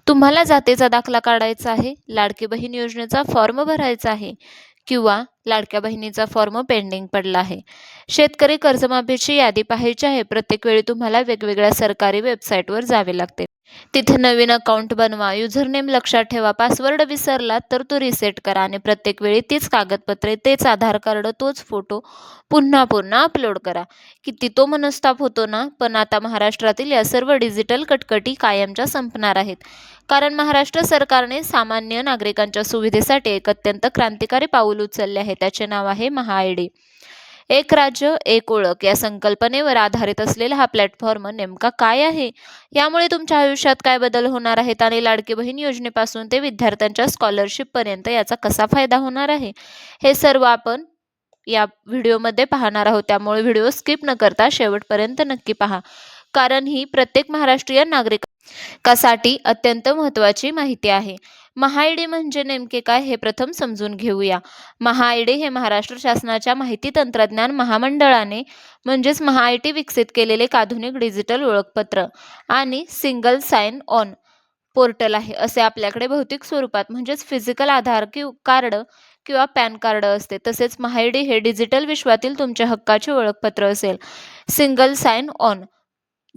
तुम्हाला जातीचा दाखला काढायचा आहे, लाडकी बहीण योजनेचा फॉर्म भरायचा आहे किंवा लाडक्या बहिणीचा फॉर्म पेंडिंग पडला आहे. शेतकरी कर्जमाफीची यादी पाहायची आहे. प्रत्येक वेळी तुम्हाला वेगवेगळ्या सरकारी वेबसाईटवर जावे लागते. तिथे नवीन अकाउंट बनवा, युजरनेम लक्षात ठेवा, पासवर्ड विसरला तर तो रिसेट करा आणि प्रत्येक वेळी तीच कागदपत्रे, तेच आधार कार्ड, तोच फोटो पुन्हा पुन्हा अपलोड करा. किती तो मनस्ताप होतो ना, पण आता महाराष्ट्रातील या सर्व डिजिटल कटकटी कायमच्या संपणार आहेत. कारण महाराष्ट्र सरकारने सामान्य नागरिकांच्या सुविधेसाठी एक अत्यंत क्रांतिकारी पाऊल उचलले आहे. त्याचे नाव आहे महाआयडी. एक राज्य एक ओळख या संकल्पनेवर आधारित असलेला हा प्लॅटफॉर्म नेमका काय आहे? यामुळे तुमच्या आयुष्यात काय बदल होणार आहेत आणि लाडकी बहीण योजनेपासून ते विद्यार्थ्यांच्या स्कॉलरशिप पर्यंत याचा कसा फायदा होणार आहे? हे सर्व आपण या व्हिडिओमध्ये पाहणार आहोत. त्यामुळे व्हिडिओ स्किप न करता शेवटपर्यंत नक्की पहा. कारण ही प्रत्येक महाराष्ट्रीयन नागरिकासाठी अत्यंत महत्त्वाची माहिती आहे. महाआयडी म्हणजे नेमके काय हे प्रथम समजून घेऊया. महाआयडी हे महाराष्ट्र शासनाच्या माहिती तंत्रज्ञान महामंडळाने म्हणजेच महाआयटी विकसित केलेले एक आधुनिक डिजिटल ओळखपत्र आणि सिंगल साइन ऑन पोर्टल आहे. असे आपल्याकडे भौतिक स्वरूपात म्हणजेच फिजिकल आधार कार्ड किंवा पॅन कार्ड असते. तसेच महाआयडी हे डिजिटल विश्वातील तुमच्या हक्काचे ओळखपत्र असेल. सिंगल साइन ऑन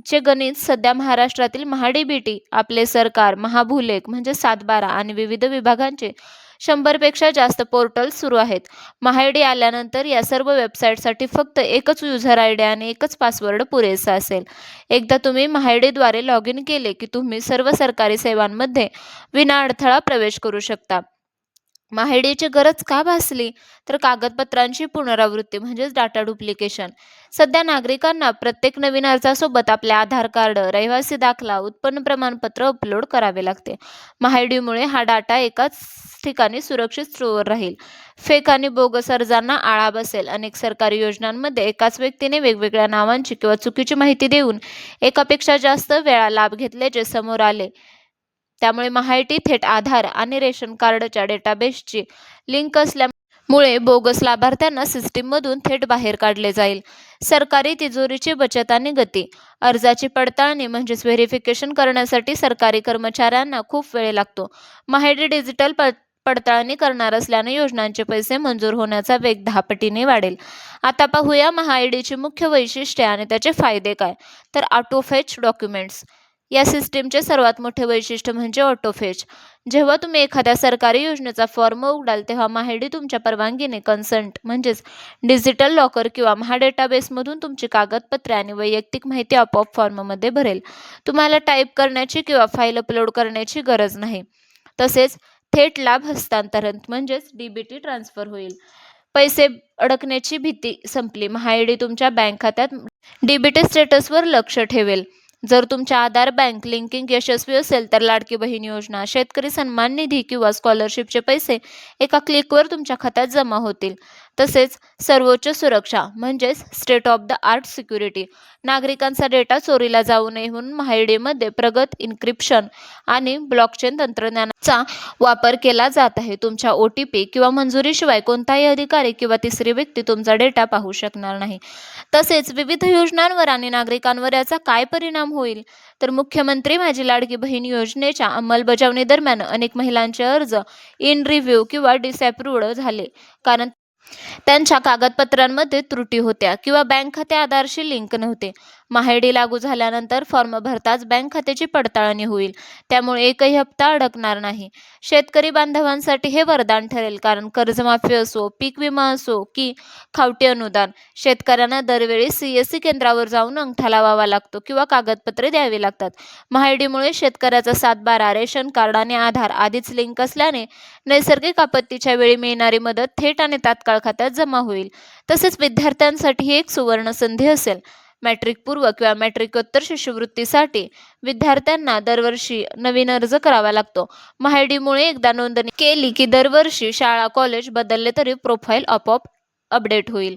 चे गणित सध्या महाराष्ट्रातील महाडीबीटी, आपले सरकार, महाभूलेख म्हणजे 7/12 आणि विविध विभागांचे 100 पेक्षा जास्त पोर्टल सुरू आहेत. महाआयडी आल्यानंतर या सर्व वेबसाईटसाठी फक्त एकच युजर आयडी आणि एकच पासवर्ड पुरेसा असेल. एकदा तुम्ही महाआयडीद्वारे लॉग इन केले की तुम्ही सर्व सरकारी सेवांमध्ये विनाअडथळा प्रवेश करू शकता. महाआयडीची गरज का भासली? तर कागदपत्रांची पुनरावृत्ती म्हणजेच डाटा डुप्लिकेशन. सध्या नागरिकांना प्रत्येक नवीन अर्जासोबत आपले आधार कार्ड, रहिवासी दाखला, उत्पन्न प्रमाणपत्र अपलोड करावे लागते. महाआयडीमुळे हा डाटा एकाच ठिकाणी सुरक्षित स्टोअर राहील. फेक आणि बोगस अर्जांना आळा बसेल. अनेक सरकारी योजनांमध्ये एकाच व्यक्तीने वेगवेगळ्या नावांची किंवा चुकीची माहिती देऊन एकापेक्षा जास्त वेळा लाभ घेतल्याचे समोर आले. त्यामुळे महाआयडी थेट आधार आणि रेशन कार्डच्या डेटाबेसची लिंक असल्यामुळे बोगस लाभार्थ्यांना सिस्टीममधून थेट बाहेर काढले जाईल. सरकारी तिजोरीची बचत आणि गती. अर्जाची पडताळणी म्हणजेच व्हेरिफिकेशन करण्यासाठी सरकारी कर्मचाऱ्यांना खूप वेळ लागतो. महाआयडी डिजिटल पडताळणी करणार असल्याने योजनांचे पैसे मंजूर होण्याचा वेग 10 पटीने वाढेल. आता पाहूया महाआयडीची मुख्य वैशिष्ट्ये आणि त्याचे फायदे काय. तर ऑटोफेच डॉक्युमेंट्स. या सिस्टीमचे सर्वात मोठे वैशिष्ट्य म्हणजे ऑटोफेच. जेव्हा तुम्ही एखाद्या सरकारी योजनेचा फॉर्म उघडाल तेव्हा महाआयडी तुमच्या परवानगीने कन्संट म्हणजेच डिजिटल लॉकर किंवा महाडेटाबेसमधून तुमची कागदपत्रे आणि वैयक्तिक माहिती आपोआप फॉर्ममध्ये भरेल. तुम्हाला टाईप करण्याची किंवा फाईल अपलोड करण्याची गरज नाही. तसेच थेट लाभ हस्तांतरण म्हणजेच डीबीटी ट्रान्सफर होईल. पैसे अडकण्याची भीती संपली. महाआयडी तुमच्या बँक खात्यात डीबीटी स्टेटसवर लक्ष ठेवेल. जर तुमच्या आधार बँक लिंकिंग यशस्वी असेल तर लाडकी बहीण योजना, शेतकरी सन्मान निधी किंवा स्कॉलरशिपचे पैसे एका क्लिकवर तुमच्या खात्यात जमा होतील. तसेच सर्वोच्च सुरक्षा म्हणजेच state of the art security. नागरिकांचा डेटा चोरीला जाऊ नये म्हणून महाआयडीमध्ये प्रगत इन्क्रिप्शन आणि ब्लॉकचेन तंत्रज्ञानाचा वापर केला जात आहे. तुमच्या OTP किंवा मंजुरीशिवाय कोणताही अधिकारी किंवा तिसरी व्यक्ती तुमचा डेटा पाहू शकणार नाही. तसेच विविध योजनांवर आणि नागरिकांवर याचा काय परिणाम होईल? तर मुख्यमंत्री माझी लाडकी बहीण योजनेच्या अंमलबजावणी दरम्यान अनेक महिलांचे अर्ज इन रिव्ह्यू किंवा डिसअप्रूव्ड झाले. कारण त्यांच्या कागदपत्रांमध्ये त्रुटी होत्या किंवा बँक खाते आधारशी लिंक नव्हते. महाआयडी लागू झाल्यानंतर फॉर्म भरताच बँक खात्याची पडताळणी होईल. त्यामुळे एकही हप्ता अडकणार नाही. शेतकरी बांधवांसाठी हे वरदान ठरेल. कारण कर्जमाफी असो, पीक विमा असो की खावटी अनुदान, शेतकऱ्यांना दरवेळी CSC केंद्रावर जाऊन अंगठा लावावा लागतो किंवा कागदपत्रे द्यावी लागतात. महाआयडीमुळे शेतकऱ्याचा 7/12, रेशन कार्ड आणि आधार आधीच लिंक असल्याने नैसर्गिक आपत्तीच्या वेळी मिळणारी मदत थेट आणि तात्काळ खात्यात जमा होईल. तसेच विद्यार्थ्यांसाठी ही एक सुवर्ण संधी असेल. मॅट्रिक पूर्व किंवा मॅट्रिकोत्तर शिष्यवृत्तीसाठी विद्यार्थ्यांना दरवर्षी नवीन अर्ज करावा लागतो. महाआयडीमुळे एकदा नोंदणी केली की दरवर्षी शाळा कॉलेज बदलले तरी प्रोफाईल आपोआप अपडेट होईल.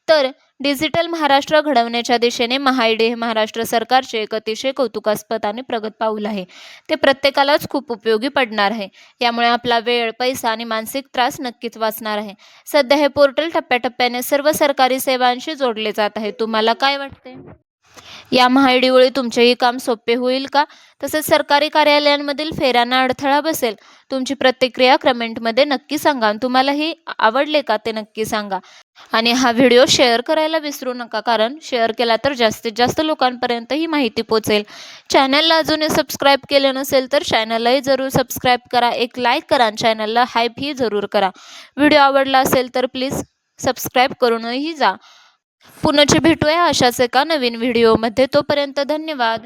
तर डिजिटल महाराष्ट्र घडवण्याच्या दिशेने महाआयडी हे महाराष्ट्र सरकारचे एक अतिशय कौतुकास्पद आणि प्रगत पाऊल आहे. ते प्रत्येकालाच खूप उपयोगी पडणार आहे. यामुळे आपला वेळ, पैसा आणि मानसिक त्रास नक्कीच वाचणार आहे. सध्या हे पोर्टल टप्प्याटप्प्याने सर्व सरकारी सेवांशी जोडले जात आहे. तुम्हाला काय वाटते? या महाआयडीमुळे तुमचेही काम सोपे होईल का? तसेच सरकारी कार्यालयांमधील फेऱ्यांना अडथळा बसेल? तुमची प्रतिक्रिया कमेंटमध्ये नक्की सांगा. तुम्हालाही आवडले का ते नक्की सांगा. आणि हा व्हिडिओ शेअर करायला विसरू नका, कारण शेअर केला तर जास्तीत जास्त लोकांपर्यंत ही माहिती पोहोचेल. चॅनलला अजूनही सबस्क्राईब केलं नसेल तर चॅनललाही जरूर सबस्क्राईब करा. एक लाईक करा आणि चॅनलला हाईपही जरूर करा. व्हिडिओ आवडला असेल तर प्लीज सबस्क्राईब करूनही जा. पुन्हा भेटूया अशाच एका नवीन व्हिडिओमध्ये. तोपर्यंत धन्यवाद.